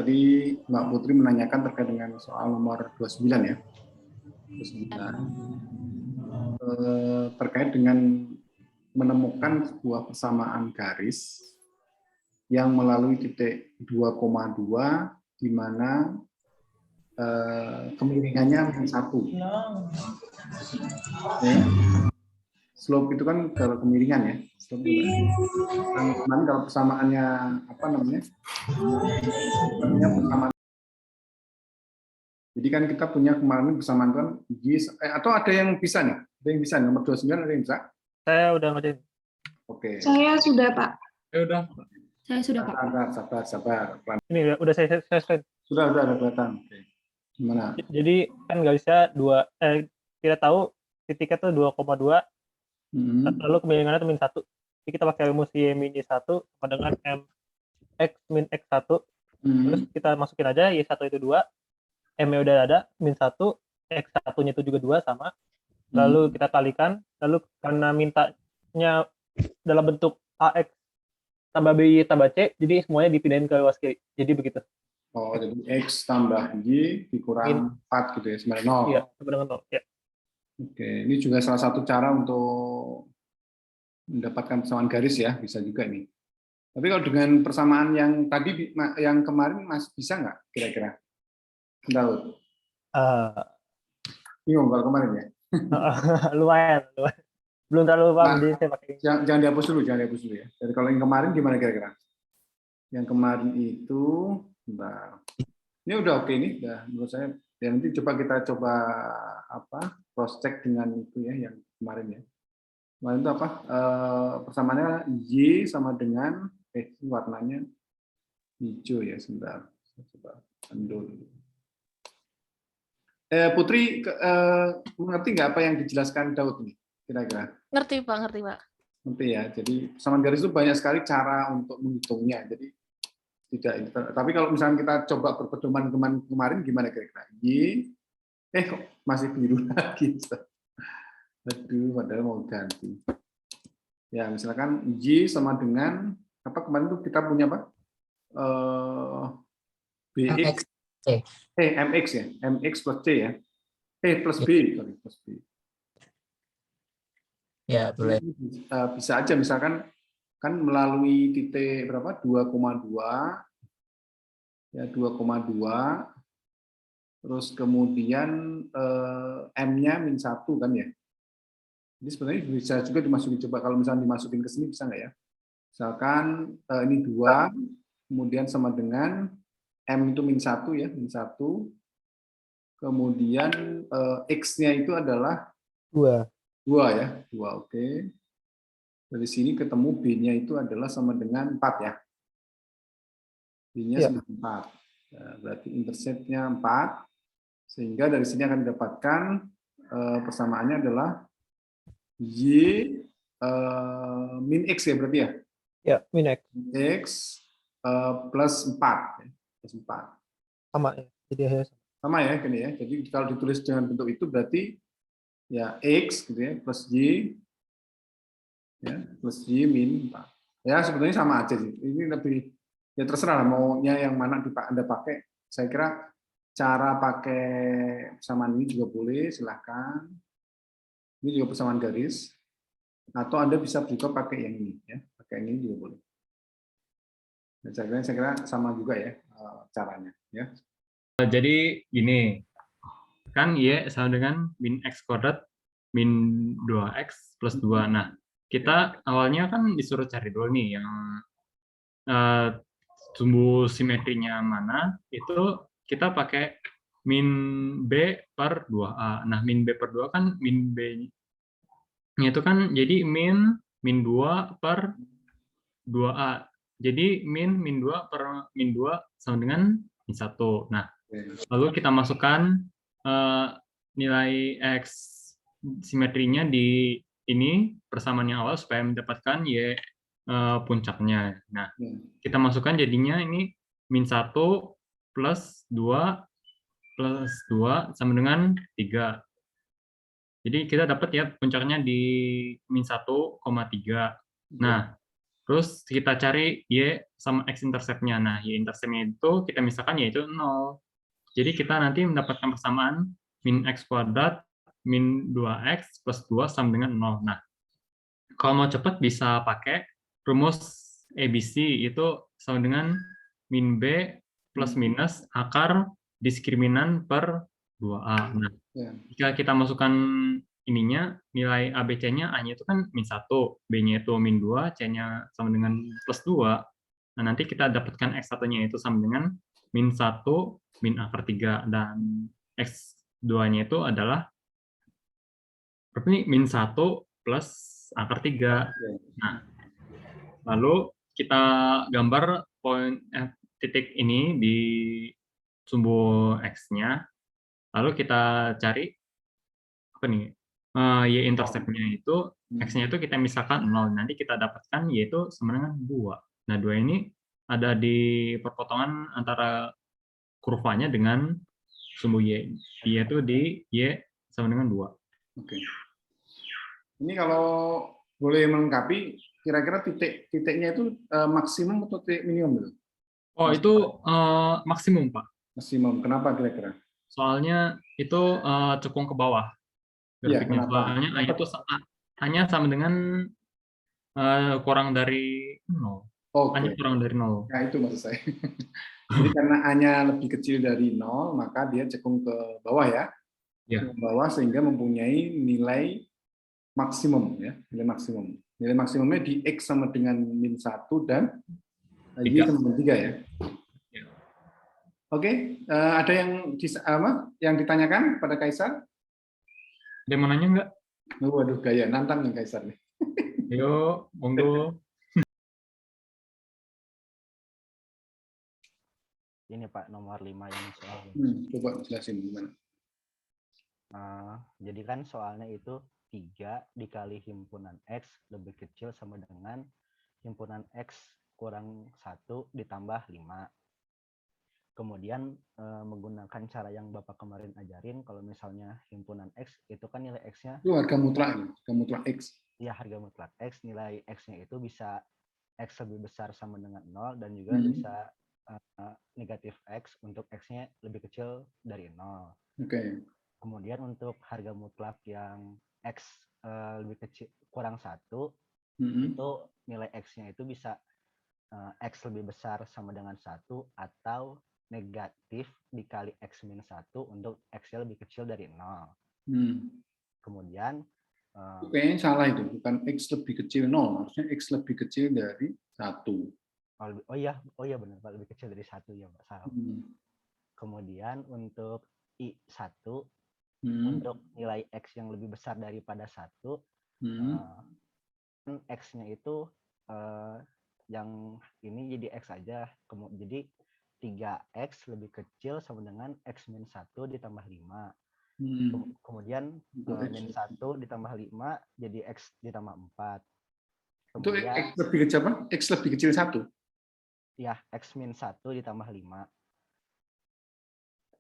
Tadi Mbak Putri menanyakan terkait dengan soal nomor 29 ya. 29 terkait dengan menemukan sebuah persamaan garis yang melalui titik 2,2 di mana kemiringannya -1. Ya. Slope itu kan kalau kemiringan ya. Slope itu kan kalau persamaannya apa namanya? Persamaan. Jadi kan kita punya kemarin persamaan kan atau ada yang bisa nih? Ada yang bisa nomor 29 ada yang bisa? Saya udah ngerti. Oke. Saya sudah, Pak. Udah. Saya sudah, Pak. Sabar. Ini udah saya slide. Sudah ada kelihatan. Oke. Gimana? Jadi kan garisnya kita tahu titiknya tuh 2,2, lalu kemiringannya tuh -1. Jadi kita pakai rumus Y-1 sama dengan MX min X1. Terus kita masukin aja Y1 itu 2, M-nya udah ada, -1, X1-nya itu juga 2 sama. Lalu kita kalikan, lalu karena mintanya dalam bentuk AX tambah BY tambah C, jadi semuanya dipindahin ke luas kiri. Jadi begitu. Oh, jadi X tambah Y dikurang 4 gitu ya, sebenarnya 0. Iya, sama dengan 0. Ya. Oke, ini juga salah satu cara untuk mendapatkan persamaan garis ya, bisa juga ini. Tapi kalau dengan persamaan yang tadi, yang kemarin masih bisa nggak kira-kira? Daud? Bingung kalau kemarin ya? Lumayan. Belum terlalu paham, jadi saya pakai. Jangan dihapus dulu ya. Jadi kalau yang kemarin gimana kira-kira? Yang kemarin itu, ini udah oke nih, udah menurut saya. Ya, nanti kita coba cross check dengan itu ya, yang kemarin ya. Kemarin itu apa? Persamaannya Y sama dengan warnanya hijau ya, sebentar. Coba pendul. Putri, mengerti nggak apa yang dijelaskan Daud nih, kira-kira? Ngerti, Pak. Ngerti ya. Jadi persamaan garis itu banyak sekali cara untuk menghitungnya. Jadi tapi kalau misalnya kita coba berpedoman kemarin gimana kira-kira? Y, kok masih biru lagi. Aduh, padahal mau ganti. Ya, misalkan Y sama dengan apa kemarin tuh kita punya apa? BX, MX ya, MX plus C ya, plus B, sorry, plus B. Ya, boleh. Bisa aja misalkan kan melalui titik berapa? 2,2 ya, 2,2 terus kemudian M-nya -1 kan ya. Jadi sebenarnya bisa juga dimasukin, coba kalau misalnya dimasukin ke sini bisa nggak ya? Misalkan ini 2 kemudian sama dengan M itu -1 ya, -1. Kemudian X-nya itu adalah 2 ya, 2, oke. Dari sini ketemu B-nya itu adalah sama dengan 4 ya. B-nya sama 4. Nah, berarti intercept-nya 4. Sehingga dari sini akan didapatkan persamaannya adalah Y min X ya berarti ya? Ya, min X. X plus 4. Plus 4. Sama ya. Jadi sama ya, gini ya. Jadi kalau ditulis dengan bentuk itu berarti ya X gitu ya, plus Y ya, plus Y min 4. Ya sebetulnya sama aja sih. Ini lebih ya terserah maunya yang mana Anda pakai. Saya kira cara pakai persamaan ini juga boleh, silahkan. Ini juga persamaan garis. Atau Anda bisa juga pakai yang ini ya, pakai yang ini juga boleh. Nah, saya kira sama juga ya caranya ya. Jadi gini, kan Y sama dengan min X kuadrat min 2X plus 2. Nah, kita awalnya kan disuruh cari dulu nih yang sumbu simetrinya mana, itu kita pakai min B per 2A. Nah, min B per 2 kan min B-nya itu kan jadi min 2 per 2A. Jadi min 2 per min 2 sama dengan min 1. Nah, lalu kita masukkan nilai X simetrinya di ini persamaan yang awal supaya mendapatkan Y puncaknya. Nah, kita masukkan jadinya ini min 1 plus 2 plus 2 sama dengan 3. Jadi kita dapat ya puncaknya di min 1,3. Nah, Terus kita cari Y sama X intercept-nya. Nah, Y intercept-nya itu kita misalkan yaitu 0. Jadi kita nanti mendapatkan persamaan min X kuadrat min 2X plus 2 sama dengan 0. Nah, kalau mau cepat bisa pakai rumus ABC, itu sama dengan min B plus minus akar diskriminan per 2A. Nah, Ya. jika kita masukkan ininya, nilai ABC-nya, A-nya itu kan min 1, B-nya itu min 2, C-nya sama dengan plus 2. Nah, nanti kita dapatkan X1-nya itu sama dengan min 1 min akar 3, dan X2-nya itu adalah berapa nih? Min 1 plus akar 3. Nah, lalu kita gambar titik ini di sumbu X-nya, lalu kita cari apa nih? Y intercept-nya itu, X-nya itu kita misalkan 0, nanti kita dapatkan Y itu sama dengan 2. Nah, 2 ini ada di perpotongan antara kurvanya dengan sumbu Y, yaitu di Y sama dengan 2. Oke. Ini kalau boleh melengkapi, kira-kira titiknya itu maksimum atau titik minimum? Gitu? Oh, itu maksimum, Pak. Maksimum. Kenapa kira-kira? Soalnya itu cekung ke bawah Iya, grafiknya. kenapa? Soalnya itu hanya sama dengan kurang dari 0. Hanya Oke. kurang dari 0. Nah, itu maksud saya. Jadi karena A-nya lebih kecil dari 0, maka dia cekung ke bawah ya. Ya. Ke bawah sehingga mempunyai nilai maksimum ya, nilai maksimum. Nilai maksimumnya di X sama dengan min 1 dan Y sama dengan 3 ya. Ya. Oke, ada yang ditanyakan pada Kaisar? Ada yang mau nanya nggak? Waduh, gaya nantang nih Kaisar nih. Ayo, monggo. Ini Pak, nomor 5 yang soal. Coba jelasin gimana. Jadi kan soalnya itu 3 dikali himpunan X lebih kecil sama dengan himpunan X kurang 1 ditambah 5. Kemudian menggunakan cara yang Bapak kemarin ajarin, kalau misalnya himpunan X itu kan nilai X-nya. Itu harga mutlak X. Iya, harga mutlak X, nilai X-nya itu bisa X lebih besar sama dengan 0 dan juga bisa negatif X untuk X-nya lebih kecil dari 0. Oke. Kemudian untuk harga mutlak yang X lebih kecil kurang 1, itu nilai X-nya itu bisa X lebih besar sama dengan 1 atau negatif dikali X min 1 untuk X-nya lebih kecil dari 0. Kemudian kayaknya salah itu, bukan X lebih kecil 0, harusnya X lebih kecil dari 1. Oh iya benar Pak, lebih kecil dari 1 ya Pak, salah. Kemudian untuk I1 untuk nilai X yang lebih besar daripada 1, X-nya itu yang ini jadi X aja. Jadi 3X lebih kecil sama dengan X min 1 ditambah 5. Kemudian min 1 ditambah 5 jadi X ditambah 4. Kemudian, itu X lebih kecil apa? X lebih kecil 1? Ya, X min 1 ditambah 5.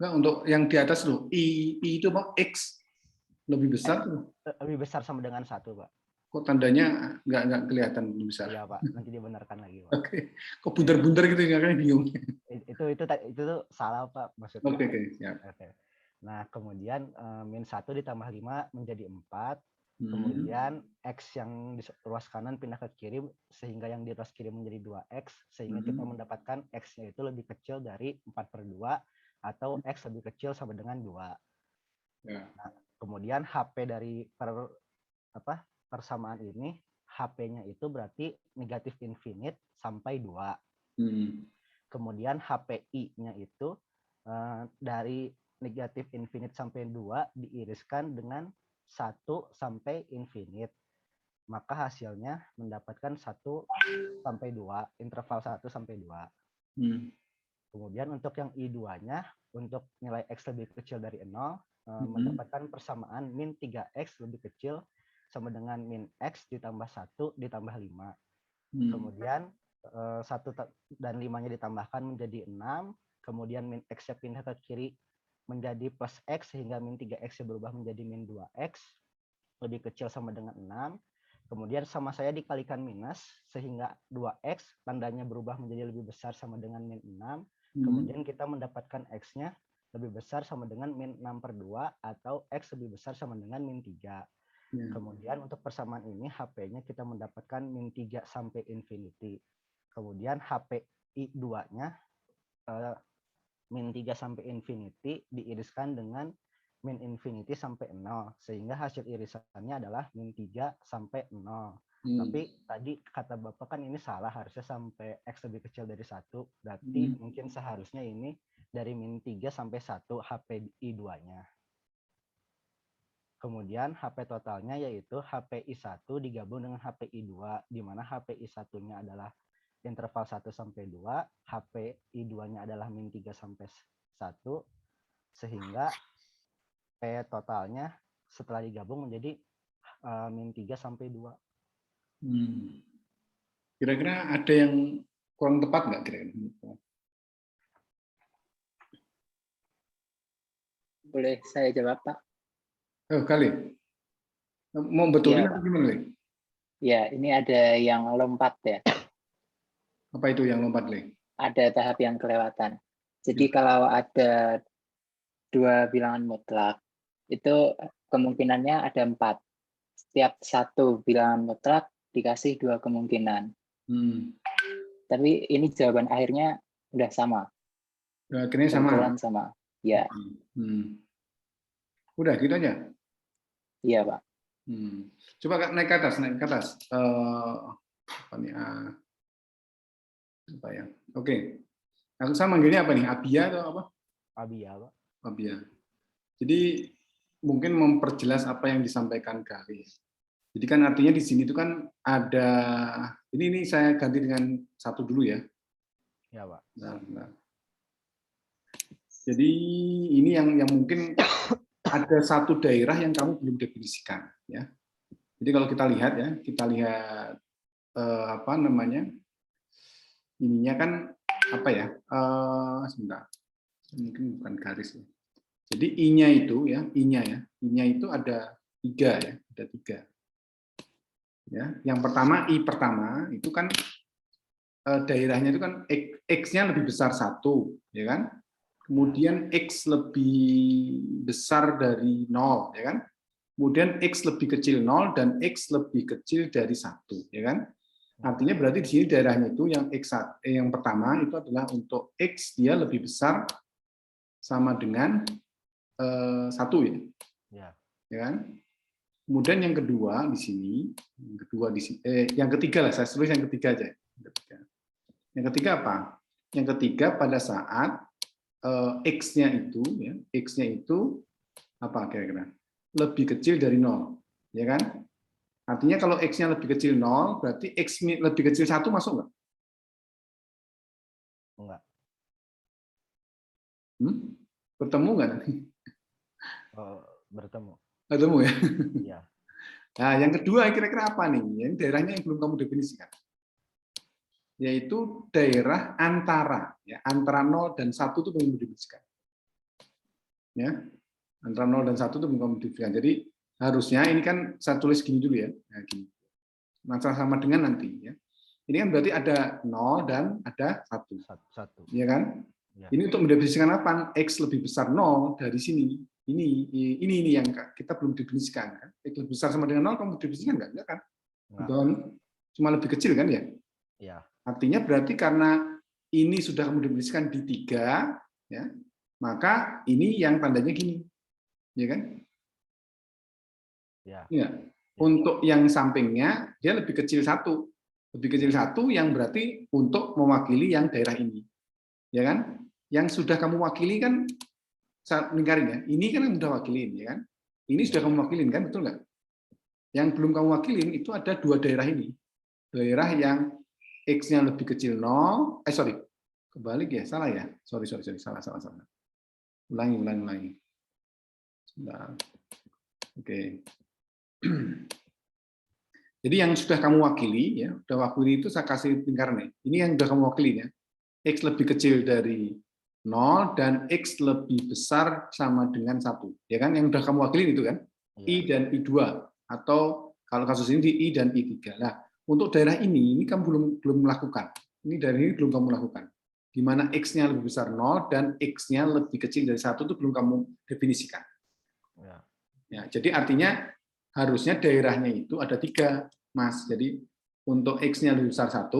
Nah, untuk yang di atas loh, I itu apa? X lebih besar? Lebih besar sama dengan 1, Pak. Kok tandanya nggak kelihatan lebih besar? Iya, Pak. Nanti dibenarkan lagi, Pak. Oke. Kok bunter-bunter gitu, kan bingung. Itu salah, Pak, maksudnya. Oke. Ya. Oke. Nah, kemudian min 1 ditambah 5 menjadi 4. Kemudian X yang di ruas kanan pindah ke kiri, sehingga yang di ruas kiri menjadi 2X, sehingga kita mendapatkan X-nya itu lebih kecil dari 4/2, atau X lebih kecil sama dengan 2. Ya. Nah, kemudian HP dari persamaan ini, HP-nya itu berarti negatif infinite sampai 2. Kemudian HPI-nya itu dari negatif infinite sampai 2 diiriskan dengan 1 sampai infinite. Maka hasilnya mendapatkan 1 sampai 2, interval 1 sampai 2. Kemudian untuk yang I2-nya, untuk nilai X lebih kecil dari 0, mendapatkan persamaan min 3X lebih kecil sama dengan min X ditambah 1 ditambah 5. Kemudian 1 dan 5-nya ditambahkan menjadi 6. Kemudian min X-nya pindah ke kiri menjadi plus X, sehingga min 3X berubah menjadi min 2X lebih kecil sama dengan 6. Kemudian sama saya dikalikan minus, sehingga 2x tandanya berubah menjadi lebih besar sama dengan min 6. Kemudian kita mendapatkan x-nya lebih besar sama dengan min 6/2 atau x lebih besar sama dengan min 3. Kemudian untuk persamaan ini HP-nya kita mendapatkan min 3 sampai infinity. Kemudian HPI 2-nya min 3 sampai infinity diiriskan dengan min infinity sampai 0, sehingga hasil irisannya adalah min 3 sampai 0. Tapi tadi kata Bapak kan ini salah, harusnya sampai X lebih kecil dari 1, berarti mungkin seharusnya ini dari min 3 sampai 1 HPI 2-nya. Kemudian HP totalnya yaitu HPI 1 digabung dengan HPI 2, di mana HPI 1-nya adalah interval 1 sampai 2, HPI 2-nya adalah min 3 sampai 1, sehingga P totalnya setelah digabung menjadi min 3 sampai 2. Kira-kira ada yang kurang tepat nggak kira-kira? Boleh saya jawab, Pak? Oh, kali. Mau betulin atau gimana, Le? Ya, ini ada yang lompat ya. Apa itu yang lompat, Le? Ada tahap yang kelewatan. Jadi kalau ada 2 bilangan mutlak, itu kemungkinannya ada 4. Setiap satu bilangan mutlak dikasih 2 kemungkinan. Tapi ini jawaban akhirnya udah sama. Akhirnya sama. Sama. Ya. Udah gitu aja. Iya, Pak. Coba naik ke atas. Apa nih? Apa ya? Oke. Aku sama manggilnya apa nih? Abia atau apa? Abia, Pak. Abia. Jadi mungkin memperjelas apa yang disampaikan Gali. Jadi kan artinya di sini itu kan ada, ini saya ganti dengan 1 dulu ya. Ya, Pak. Nah. Jadi ini yang mungkin ada satu daerah yang kamu belum definisikan ya. Jadi kalau kita lihat apa namanya? Ininya kan apa ya? Sebentar. Mungkin bukan garis ya. Jadi I-nya itu ya, I-nya itu ada 3 ya, ada 3. Ya, yang pertama I pertama itu kan daerahnya itu kan X-nya lebih besar 1, ya kan? Kemudian X lebih besar dari 0, ya kan? Kemudian X lebih kecil 0 dan X lebih kecil dari 1, ya kan? Artinya berarti di sini daerahnya itu yang yang pertama itu adalah untuk X dia lebih besar sama dengan 1 ya. Ya kan? Kemudian yang kedua di sini, yang ketiga lah, saya tulis yang ketiga aja. Yang ketiga apa? Yang ketiga pada saat X-nya itu, ya, X-nya itu apa kira-kira? Lebih kecil dari 0, ya kan? Artinya kalau X-nya lebih kecil 0, berarti X lebih kecil 1 masuk nggak? Enggak. Bertemu nggak nanti? Bertemu. Bertemu ya? Iya. Nah, yang kedua kira-kira apa nih? Yang daerahnya yang belum kamu definisikan. Yaitu daerah antara, ya, antara 0 dan 1 itu belum didefinisikan. Ya, antara 0 dan 1 itu belum kamu definisikan. Jadi harusnya ini kan saya tulis gini dulu ya. Nah, gini. Masalah sama dengan nanti ya. Ini kan berarti ada 0 dan ada 1. Ya kan? Ya. Ini untuk mendefinisikan apa? X lebih besar 0 dari sini. Ini yang kita belum definisikan kan. X lebih besar sama dengan 0 kamu definisikan enggak kan? Nah. Cuma lebih kecil kan ya? Iya. Artinya berarti karena ini sudah kamu definisikan di 3 ya, maka ini yang tandanya gini. Ya kan? Ya. Ya. Untuk yang sampingnya dia lebih kecil 1. Lebih kecil 1 yang berarti untuk mewakili yang daerah ini. Ya kan? Yang sudah kamu wakili kan saya lingkarin ya. Ini kan yang sudah wakilin ya kan? Ini sudah kamu wakilin kan, betul nggak? Yang belum kamu wakilin itu ada 2 daerah ini. Daerah yang X-nya lebih kecil 0, kebalik ya, salah ya. Sorry, salah. Ulangi. Sebentar. Oke. Jadi yang sudah kamu wakili ya, sudah wakili itu saya kasih lingkaran nih. Ini yang sudah kamu wakili ya. X lebih kecil dari 0 dan X lebih besar sama dengan 1. Ya kan? Yang sudah kamu wakili itu kan? I dan I2 atau Kalau kasus ini di I dan I3. Nah, untuk daerah ini kamu belum melakukan. Ini dari ini belum kamu lakukan. Di mana X-nya lebih besar 0 dan X-nya lebih kecil dari 1 itu belum kamu definisikan. Ya, jadi artinya harusnya daerahnya itu ada 3, Mas. Jadi untuk X-nya lebih besar 1,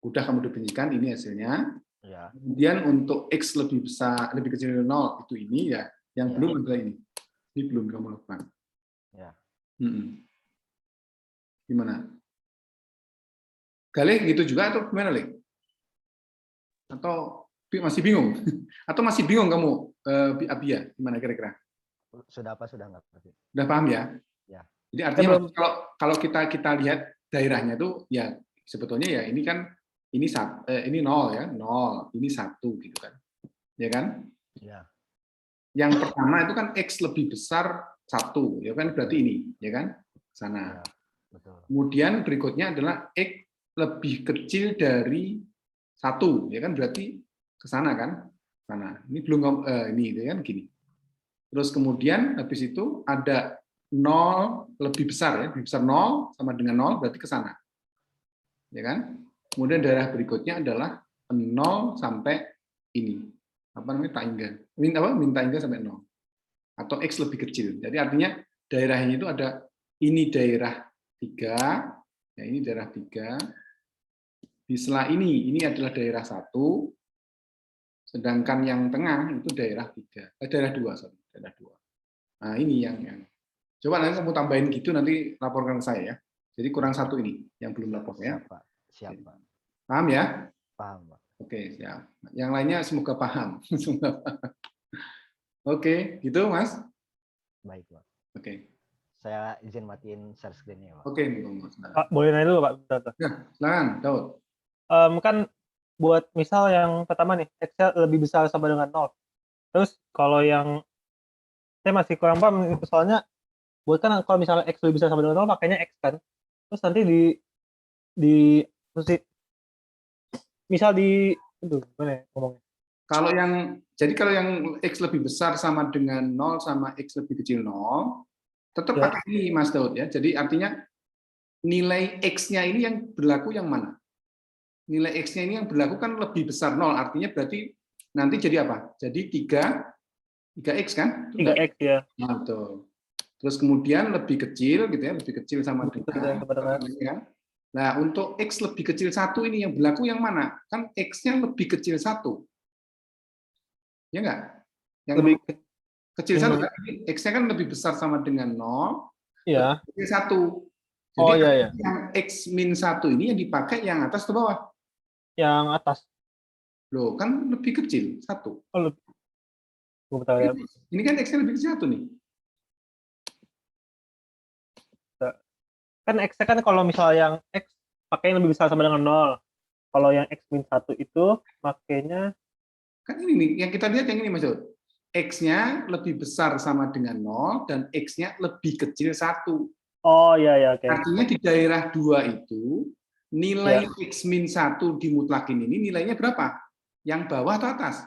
udah kamu definisikan, ini hasilnya. Ya. Kemudian untuk X lebih besar, lebih kecil dari 0, itu ini ya. Yang belum adalah ini. Ini belum kamu lakukan. Ya. Gimana? Galih gitu juga atau gimana, Lek? Atau masih bingung? Atau masih bingung kamu, Abia? Gimana kira-kira? Sudah apa, sudah nggak? Udah paham ya? Ya. Jadi artinya kalau kita lihat daerahnya itu ya sebetulnya ya ini kan ini 0 ya, 0, ini 1 gitu kan. Ya kan? Ya. Yang pertama itu kan X lebih besar 1, ya kan berarti ini, ya kan? Sana. Ya, betul. Kemudian berikutnya adalah X lebih kecil dari 1, ya kan berarti ke sana kan? Sana. Ini belum ini kan gini. Terus kemudian habis itu ada 0 lebih besar ya, lebih besar 0 sama dengan 0 berarti ke sana. Ya kan? Kemudian daerah berikutnya adalah 0 sampai ini. Apa namanya? Taingga. Min taingga sampai 0. Atau X lebih kecil. Jadi artinya daerahnya itu ada ini daerah 3, ya ini daerah 3. Di sela ini adalah daerah 1. Sedangkan yang tengah itu daerah 3. Daerah 2, sorry, daerah 2. Nah, ini yang coba nanti kamu tambahin gitu nanti laporkan ke saya ya. Jadi kurang 1 ini yang belum lapor ya. Siap, Pak. Paham ya? Paham, Pak. Oke, siap. Yang lainnya semoga paham. Oke, gitu Mas. Baik, Pak. Oke. Saya izin matiin share screen-nya, Pak. Oke, Mas. Pak, boleh nanya dulu Pak? Bentar. Ya, silakan, Daud. Kan buat misal yang pertama nih, X-nya lebih besar sama dengan 0. Terus kalau yang saya masih kurang paham, soalnya buat kan kalau misalnya X lebih besar sama dengan 0 pakainya X kan. Terus nanti misal itu gimana ya ngomongnya? Kalau yang X lebih besar sama dengan 0 sama X lebih kecil 0, tetap pakai ini Mas Daud ya. Jadi artinya nilai X-nya ini yang berlaku yang mana? Nilai X-nya ini yang berlaku kan lebih besar 0, artinya berarti nanti jadi apa? Jadi 3X kan? 3X ya. Nah, betul. Terus kemudian lebih kecil gitu ya, lebih kecil sama dengan kan? Nah, untuk X lebih kecil 1 ini yang berlaku yang mana? Kan X-nya lebih kecil 1. Ya enggak? Yang lebih kecil 1 kan? X-nya kan lebih besar sama dengan 0. Iya. Kecil 1. Jadi iya. yang X min 1 ini yang dipakai yang atas atau bawah? Yang atas. Loh, kan lebih kecil 1. Oh, lebih. Ya. Ini kan X-nya lebih kecil 1 nih. Kan X-nya kan kalau misal yang X pakai yang lebih besar sama dengan 0. Kalau yang X min 1 itu makanya kan ini nih, yang kita lihat yang ini Mas Daud. X-nya lebih besar sama dengan 0 dan X-nya lebih kecil 1. Oh iya, oke. Artinya di daerah 2 itu nilai X min 1 dimutlakin ini nilainya berapa? Yang bawah atau atas?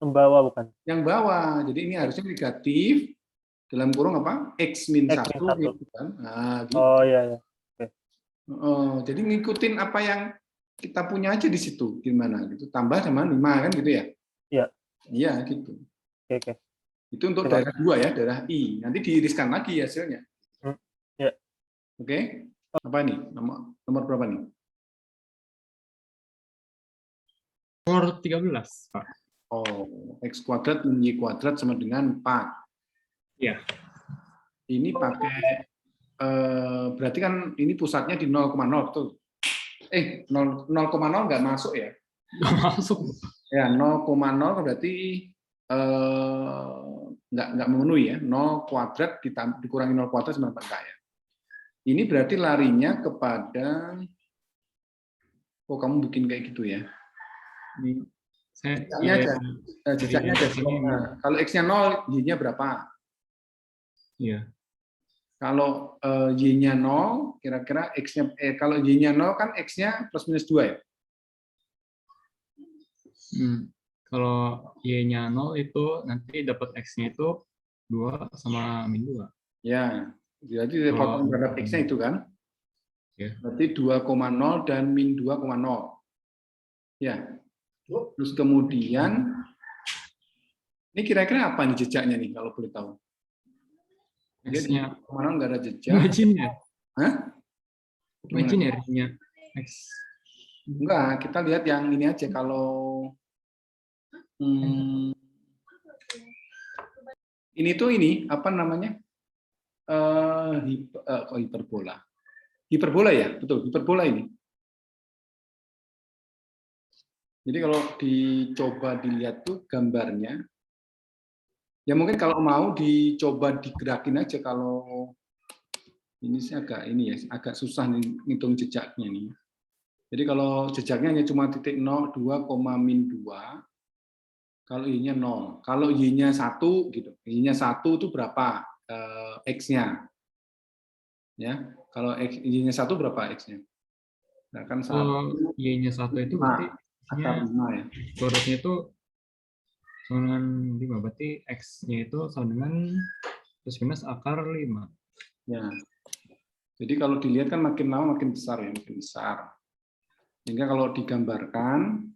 Yang bawah bukan? Yang bawah. Jadi ini harusnya negatif dalam kurung apa? X min 1 gitu kan. Nah, gitu. Oh iya. Okay. Jadi ngikutin apa yang kita punya aja di situ gimana gitu. Tambah sama 5 kan gitu ya? Iya. Iya gitu. Oke. Itu untuk daerah 2 ya, daerah I. Nanti diiriskan lagi hasilnya. Ya. Oke. Apa nih? Nomor berapa nih? Nomor 13, Pak. Oh, X kuadrat min Y kuadrat sama dengan 4. Iya. Ini pakai berarti kan ini pusatnya di 0,0 betul. 0,0 nggak masuk ya? Nggak masuk. Ya, 0,0 berarti nggak memenuhi ya. 0 kuadrat dikurangi 0 kuadrat sama enggak ya. Ini berarti larinya kepada kamu bikin kayak gitu ya. Jejaknya ada. Kalau X-nya 0, Y-nya berapa? Iya. Kalau Y-nya 0, kira-kira X-nya kalau Y-nya 0 kan X-nya plus minus 2 ya? Kalau Y-nya 0 itu nanti dapat X-nya itu 2 sama min 2. Ya. Jadi potong terhadap X-nya itu kan. Ya. Berarti 2,0 dan min 2,0. Ya. Terus kemudian, ini kira-kira apa nih jejaknya nih kalau boleh tahu? X-nya. Mana nggak ada jejak? Imaginer. Hah? Imaginernya X. Enggak, kita lihat yang ini aja. Kalau ini tuh ini apa namanya? Kok hiperbola? Hiperbola ya, betul. Hiperbola ini. Jadi kalau dicoba dilihat tuh gambarnya, ya mungkin kalau mau dicoba digerakin aja. Kalau ini sih agak ini ya, agak susah nih ngitung jejaknya nih. Jadi kalau jejaknya hanya cuma titik 0, 2, min 2, kalau y-nya 0. Kalau y-nya 1 gitu. Y-nya 1 itu berapa x-nya? Ya, kalau y-nya 1 berapa x-nya? Nah, kan 1 y-nya 1 itu berarti akar 5 ya. produknya itu sama dengan 5, berarti x-nya itu sama dengan plus minus akar 5. Ya. Jadi kalau dilihat kan makin lama makin besar ya, makin besar. Sehingga kalau digambarkan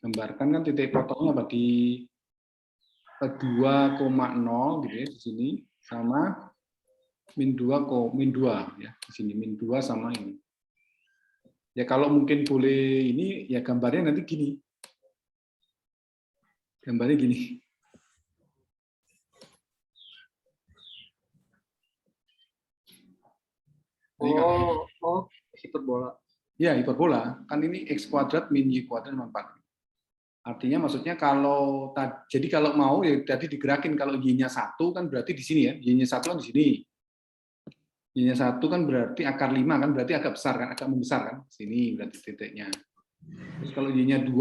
kan titik potongnya apa di 2,0 gitu ya di sini sama min 2 ya di sini min 2 sama ini. Ya kalau mungkin boleh ini ya gambarnya nanti gini. Gambarnya gini. Oh, hiperbola. Ya, hiperbola. Kan ini x kuadrat min y kuadrat sama 4. Artinya maksudnya kalau jadi kalau mau ya tadi digerakin, kalau y-nya 1 kan berarti di sini ya. Y-nya 1 kan di sini. Y-nya 1 kan berarti akar 5 kan berarti agak besar kan, agak membesar kan. Sini berarti titiknya. Terus kalau y-nya 2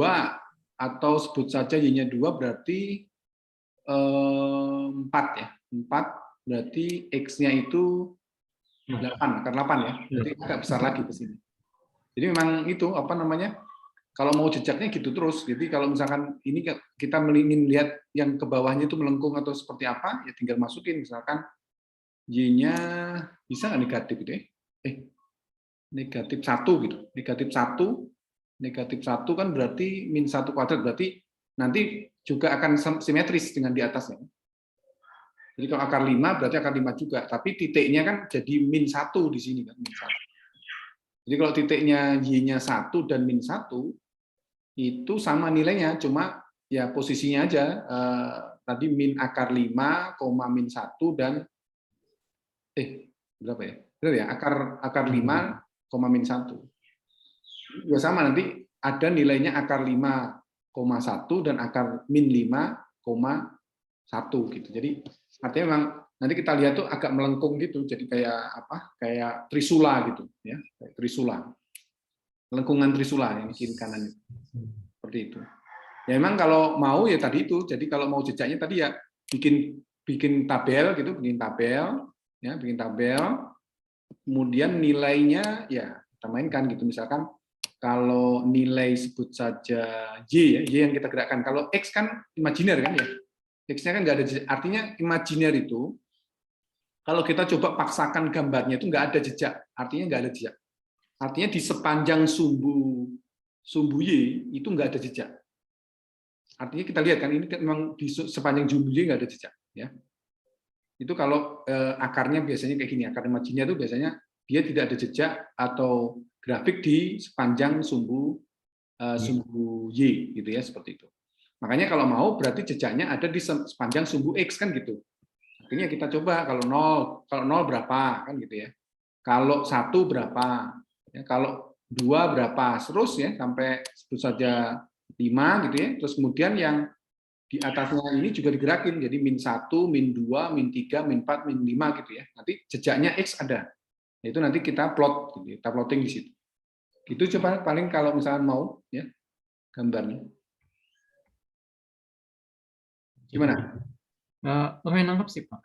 atau sebut saja y-nya 2 berarti 4 ya. 4 berarti x-nya itu 8, akar 8 ya. Berarti agak besar lagi ke sini. Jadi memang itu apa namanya? Kalau mau jejaknya gitu terus. Jadi kalau misalkan ini kita ingin lihat yang ke bawahnya itu melengkung atau seperti apa, ya tinggal masukin misalkan y-nya bisa nggak negatif gitu ya? Negatif 1 gitu. Negatif 1 kan berarti min 1 kuadrat, berarti nanti juga akan simetris dengan di atasnya. Jadi kalau akar 5 berarti akar 5 juga, tapi titiknya kan jadi min 1 di sini kan, min 1. Jadi kalau titiknya y-nya 1 dan min 1 itu sama nilainya, cuma ya posisinya aja tadi min akar 5, min 1 dan berapa ya? Benar ya? Akar 5, min 1. Ya sama nanti ada nilainya akar 5,1 dan akar min 5,1 gitu. Jadi artinya memang nanti kita lihat tuh agak melengkung gitu, jadi kayak apa? Kayak trisula gitu, ya, kayak trisula, lengkungan trisula yang kiri kanan itu, seperti itu. Ya memang kalau mau ya tadi itu, jadi kalau mau jejaknya tadi ya bikin tabel gitu, bikin tabel, kemudian nilainya ya kita mainkan gitu, misalkan kalau nilai sebut saja y ya, y yang kita gerakkan, kalau x kan imajiner kan ya. X-nya kan nggak ada jejak. Artinya imajiner itu, kalau kita coba paksakan gambarnya itu nggak ada jejak. Artinya nggak ada jejak. Artinya di sepanjang sumbu Y itu nggak ada jejak. Artinya kita lihat kan ini memang di sepanjang sumbu Y nggak ada jejak. Ya. Itu kalau akarnya biasanya kayak gini. Akar imajiner itu biasanya dia tidak ada jejak atau grafik di sepanjang sumbu Y gitu ya, seperti itu. Makanya kalau mau berarti jejaknya ada di sepanjang sumbu X kan gitu. Artinya kita coba kalau 0 berapa kan gitu ya. Kalau 1 berapa? Ya, kalau 2 berapa? Terus ya sampai sebut saja 5 gitu ya. Terus kemudian yang di atasnya ini juga digerakin jadi min 1, min 2, min 3, min 4, min 5 gitu ya. Nanti jejaknya X ada. Itu nanti kita plot gitu, kita plotting di situ. Itu coba paling kalau misalnya mau ya gambarnya. Gimana? Lumayan nangkep sih, Pak.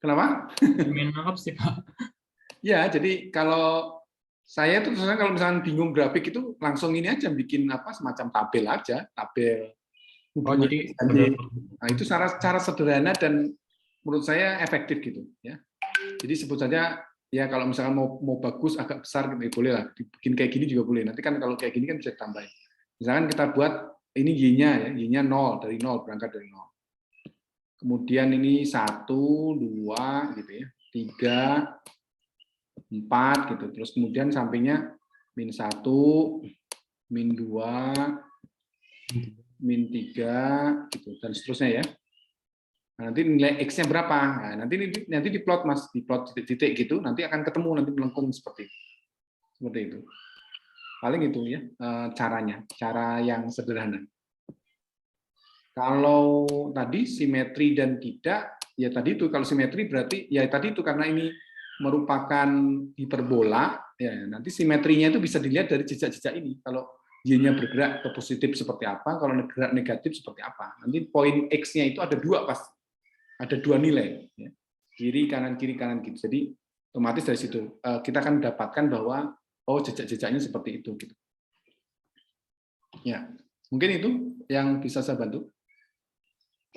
Kenapa? Lumayan nangkep sih, Pak. Ya, jadi kalau saya tuh sebenarnya kalau misalnya bingung grafik itu langsung ini aja bikin apa semacam tabel aja, tabel. Jadi nah itu cara sederhana dan menurut saya efektif gitu, ya. Jadi sebut saja ya kalau misalkan mau bagus agak besar gitu, boleh lah. Dibikin kayak gini juga boleh. Nanti kan kalau kayak gini kan bisa ditambahin. Misalkan kita buat ini y-nya ya, y-nya 0 dari 0 berangkat dari 0. Kemudian ini 1, 2 gitu ya, 3, 4 gitu. Terus kemudian sampingnya min 1, min 2, min 3 gitu dan seterusnya ya. Nah, nanti nilai X-nya berapa? Nah, nanti diplot Mas, diplot titik-titik gitu, nanti akan ketemu nanti melengkung seperti itu. Seperti itu. Paling itu ya caranya, cara yang sederhana. Kalau tadi simetri dan tidak, ya tadi itu kalau simetri berarti ya tadi itu karena ini merupakan hiperbola, ya nanti simetrinya itu bisa dilihat dari jejak-jejak ini. Kalau y-nya bergerak ke positif seperti apa, kalau bergerak negatif seperti apa. Nanti poin X-nya itu ada 2 pasti. Ada 2 nilai, ya. Kiri kanan gitu. Jadi otomatis dari situ kita akan mendapatkan bahwa oh jejak-jejaknya seperti itu. Gitu. Ya, mungkin itu yang bisa saya bantu.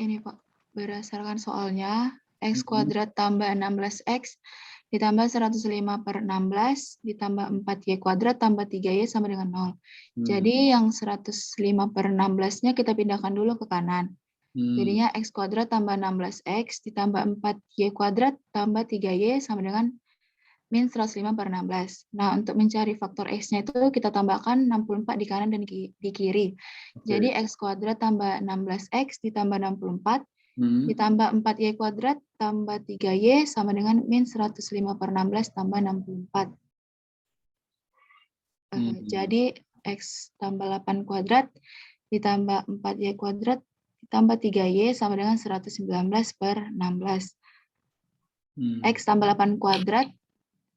Ini Pak, berdasarkan soalnya, X kuadrat tambah 16X ditambah 105/16 ditambah 4Y kuadrat tambah 3Y sama dengan 0. Jadi yang 105/16-nya kita pindahkan dulu ke kanan. Jadinya X kuadrat tambah 16X ditambah 4Y kuadrat tambah 3Y sama dengan min 105/16. Nah, untuk mencari faktor X-nya itu kita tambahkan 64 di kanan dan di kiri. Jadi X kuadrat tambah 16X ditambah 64 ditambah 4Y kuadrat tambah 3Y sama dengan min 105/16 tambah 64. Jadi X tambah 8 kuadrat ditambah 4Y kuadrat ditambah 3Y sama dengan 119/16. X tambah 8 kuadrat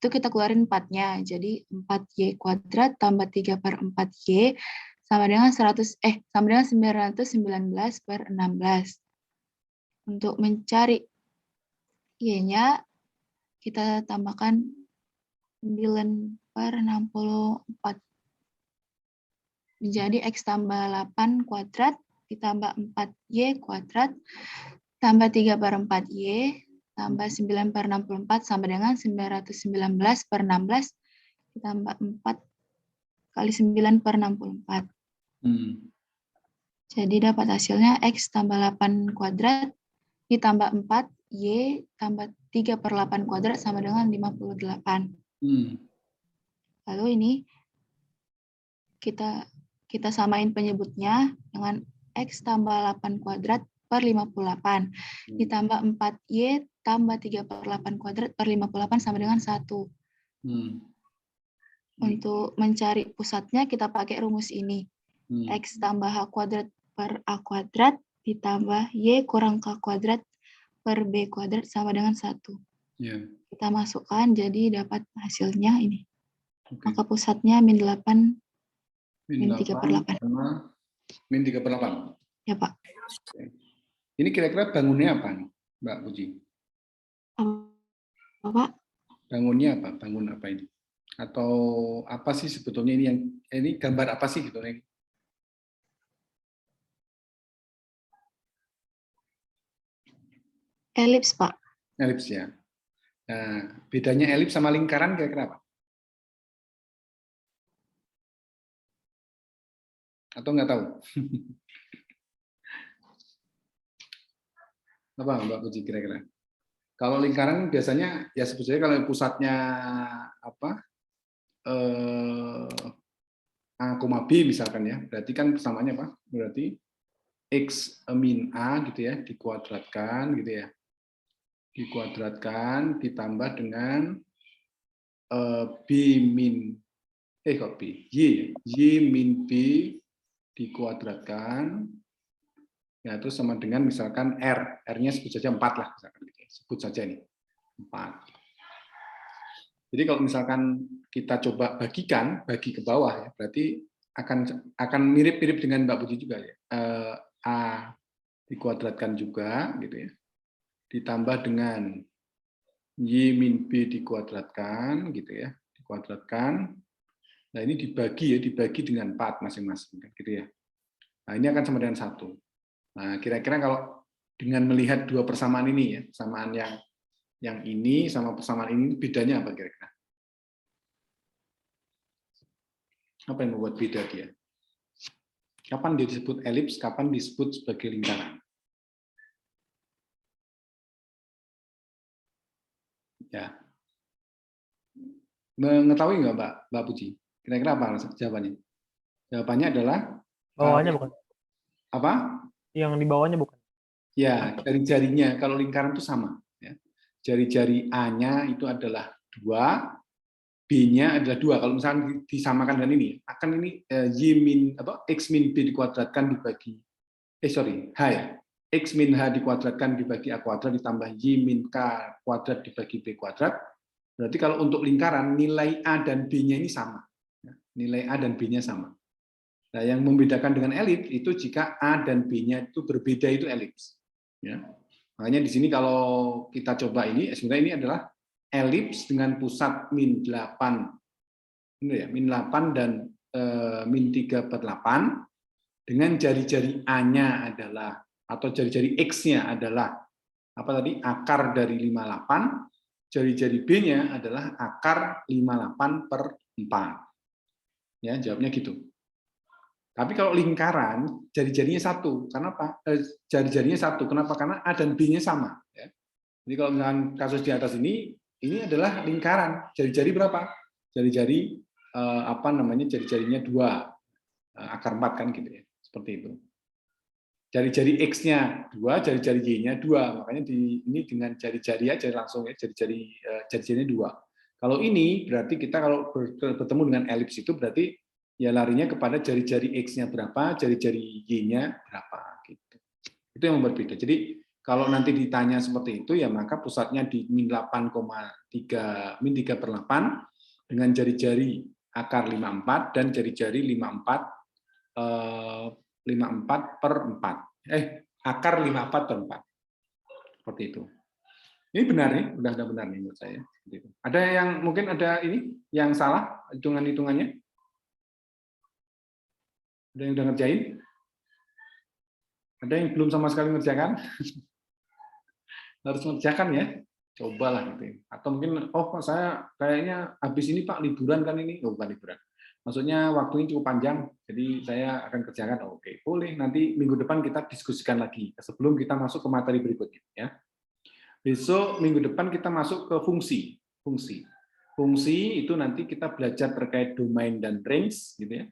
itu kita keluarin 4-nya. Jadi 4Y kuadrat tambah 3/4Y sama dengan 919/16. Untuk mencari Y-nya, kita tambahkan 9/64. Jadi X tambah 8 kuadrat ditambah 4Y kuadrat tambah 3/4Y tambah 9/64 sama dengan 919/16 ditambah 4 kali 9/64. Jadi dapat hasilnya X tambah 8 kuadrat ditambah 4, Y tambah 3/8 kuadrat sama dengan 58. Lalu ini kita samain penyebutnya dengan X tambah 8 kuadrat per 58. Ditambah 4Y tambah 3/8 kuadrat per 58 sama dengan 1. Untuk mencari pusatnya kita pakai rumus ini. X tambah H kuadrat per A kuadrat ditambah Y kurang K kuadrat per B kuadrat sama dengan 1. Kita masukkan, jadi dapat hasilnya ini. Maka pusatnya min 8, min 3/8. Min 3/8. Ya, Pak. Ini kira-kira bangunnya apa nih, Mbak Puji? Apa, Pak? Bangunnya apa? Bangun apa ini? Atau apa sih sebetulnya ini yang ini gambar apa sih gitu nih? Elips, Pak. Elips ya. Nah, bedanya elips sama lingkaran kira-kira apa? Atau nggak tahu? Apa Mbak Puji kira-kira? Kalau lingkaran biasanya ya sebetulnya kalau pusatnya apa A, B misalkan ya, berarti kan persamanya apa? Berarti X min A gitu ya, dikuadratkan gitu ya. Dikuadratkan ditambah dengan B min Y min B dikuadratkan, ya terus sama dengan misalkan R-nya sebut saja 4 lah, misalkan gitu. Sebut saja ini 4. Jadi kalau misalkan kita coba bagi ke bawah ya, berarti akan mirip-mirip dengan Mbak Puji juga ya. A dikuadratkan juga gitu ya. Ditambah dengan Y min B dikuadratkan gitu ya, dikuadratkan. Nah, ini dibagi dengan 4 masing-masing gitu ya. Nah, ini akan sama dengan 1. Nah, kira-kira kalau dengan melihat dua persamaan ini ya, persamaan yang Yang ini sama persamaan ini bedanya apa kira-kira? Apa yang membuat beda dia? Kapan dia disebut elips, kapan disebut sebagai lingkaran? Ya. Mengetahui nggak Mbak Puji? Kira-kira apa jawabannya? Jawabannya adalah Bawahnya bukan? apa? Yang di bawahnya bukan? Ya, jari-jarinya. Kalau lingkaran itu sama. Ya. Jari-jari A-nya itu adalah 2, B-nya adalah 2. Kalau misalnya disamakan dengan ini, akan ini X min B dikuadratkan dibagi, H ya. X min H dikuadratkan dibagi A kuadrat ditambah Y min K kuadrat dibagi B kuadrat. Berarti kalau untuk lingkaran, nilai A dan B-nya ini sama. Nilai A dan B-nya sama. Nah, yang membedakan dengan elips itu jika A dan B-nya itu berbeda, itu elips. Ya. Makanya di sini kalau kita coba ini, sebenarnya ini adalah elips dengan pusat min 8, ini ya, min 8 dan min 3/8, dengan jari-jari A-nya adalah, atau jari-jari X-nya adalah apa tadi, akar dari 58, jari-jari B-nya adalah akar 58/4. Ya, jawabnya gitu. Tapi kalau lingkaran, jari-jarinya satu. Karena apa? Jari-jarinya satu. Kenapa? Karena A dan B-nya sama. Ya. Jadi kalau misalkan kasus di atas ini adalah lingkaran. Jari-jari berapa? Jari-jari jari-jarinya 2, akar 4 kan gitu ya. Seperti itu. Jari-jari X-nya 2, jari-jari Y-nya 2. Makanya ini dengan jari-jari aja langsung ya, jari-jarinya 2. Kalau ini berarti kita kalau bertemu dengan elips itu berarti ya larinya kepada jari-jari X-nya berapa, jari-jari Y-nya berapa gitu. Itu yang berbeda. Jadi kalau nanti ditanya seperti itu ya maka pusatnya di min 8,3 min 3/8 dengan jari-jari akar 54 dan jari-jari 54/4. Akar 54/4. Seperti itu. Ini benar nih, udah benar nih menurut saya. Ada yang mungkin ada ini yang salah hitungan-hitungannya? Ada yang udah ngerjain? Ada yang belum sama sekali ngerjakan? Harus ngerjakan ya. Cobalah gitu. Atau mungkin saya kayaknya habis ini Pak liburan kan ini. Oh, bukan liburan. Maksudnya waktunya cukup panjang, jadi saya akan kerjakan. Oke, boleh. Nanti minggu depan kita diskusikan lagi sebelum kita masuk ke materi berikutnya ya. Besok minggu depan kita masuk ke fungsi. Fungsi itu nanti kita belajar terkait domain dan range gitu ya.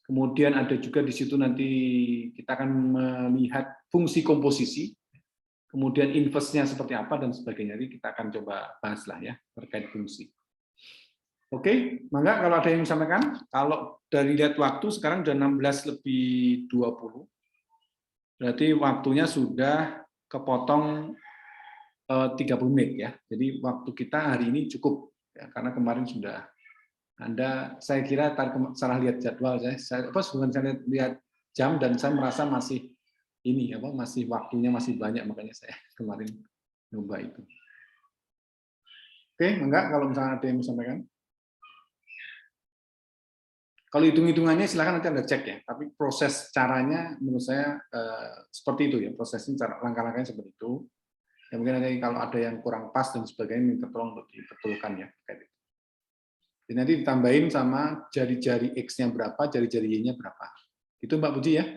Kemudian ada juga di situ nanti kita akan melihat fungsi komposisi, kemudian inverse-nya seperti apa dan sebagainya. Jadi kita akan coba bahas lah ya terkait fungsi. Oke, mangga kalau ada yang disampaikan. Kalau dari lihat waktu sekarang sudah 16:20. Berarti waktunya sudah kepotong 30 menit ya. Jadi waktu kita hari ini cukup ya, karena kemarin sudah saya kira salah lihat jadwal saya lihat jam dan saya merasa masih masih waktunya masih banyak, makanya saya kemarin coba itu. Oke, enggak kalau misalnya ada yang disampaikan. Kalau hitung-hitungannya silakan nanti Anda cek ya, tapi proses caranya menurut saya seperti itu ya, prosesnya cara langkah-langkahnya seperti itu. Ya mungkin nanti kalau ada yang kurang pas dan sebagainya minta tolong untuk dibetulkan ya. Jadi nanti ditambahin sama jari-jari X-nya berapa, jari-jari Y-nya berapa. Itu Mbak Puji ya.